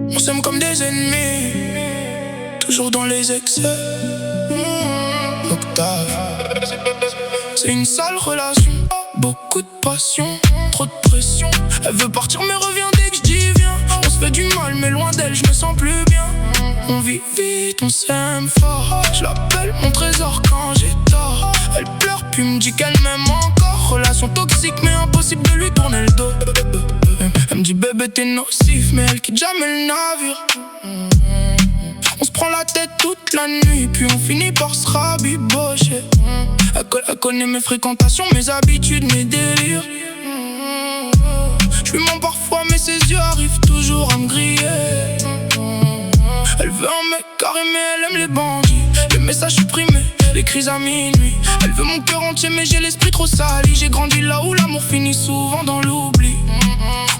On s'aime comme des ennemis, toujours dans les excès. Octave, c'est une sale relation, beaucoup de passion, trop de pression. Elle veut partir mais revient dès que je dis viens. On se fait du mal mais loin d'elle je me sens plus bien. On vit vite, on s'aime fort. Je l'appelle mon trésor quand j'ai tort. Elle pleure puis me dit qu'elle m'aime encore. Relation toxique mais impossible de lui tourner le dos. Elle me dit bébé t'es nocif mais elle quitte jamais le navire. On se prend la tête toute la nuit puis on finit par se rabibocher. Elle connaît mes fréquentations, mes habitudes, mes délires. Je lui mens parfois mais ses yeux arrivent toujours à me griller. Elle veut un mec carré mais elle aime les bandits. Les messages supprimés, les crises à minuit. Elle veut mon cœur entier mais j'ai l'esprit trop sali. J'ai grandi là où l'amour finit souvent dans l'oubli.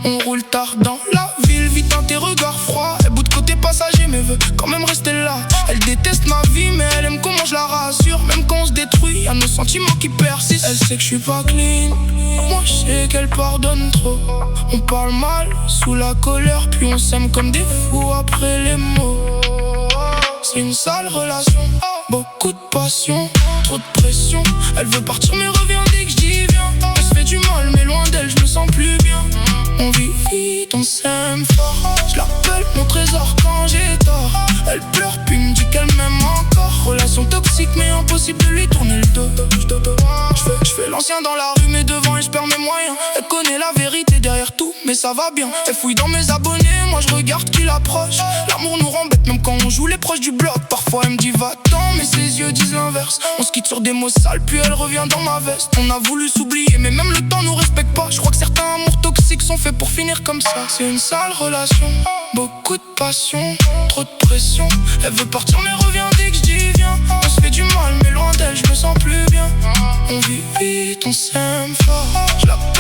On roule tard dans la ville, vite tes regards froids. Elle bout de côté passager mais veut quand même rester là. Elle déteste ma vie mais elle aime comment je la rassure. Même quand on se détruit, y'a nos sentiments qui persistent. Elle sait que je suis pas clean, moi je sais qu'elle pardonne trop. On parle mal sous la colère puis on s'aime comme des fous après les mots. C'est une sale relation, beaucoup de passion, trop de pression. Elle veut partir mais revient dès que je dis viens. On se fait du mal mais loin d'elle je me sens plus bien. On vit vite, on s'aime fort. Je l'appelle mon trésor quand j'ai tort. Elle pleure puis me dit qu'elle m'aime encore. Relation toxique mais impossible de lui tourner le dos. Je fais l'ancien dans la rue mais devant je perds mes moyens. Elle connaît la vérité derrière tout mais ça va bien. Elle fouille dans mes abonnés, moi je regarde qui l'approche. L'amour nous rend bête même quand on joue les proches du bloc. Parfois elle me dit va-t'en mais ses yeux disent l'inverse. On se quitte sur des mots sales puis elle revient dans ma veste. On a voulu s'oublier mais même le temps nous respecte pas. Je crois que certains amours toxiques sont faits pour finir comme ça. C'est une sale relation, beaucoup de passion, trop de pression. Elle veut partir mais revient dès que je dis viens. On se fait du mal mais loin d'elle je me sens plus bien. On vit vite, on s'aime fort. Je l'appelle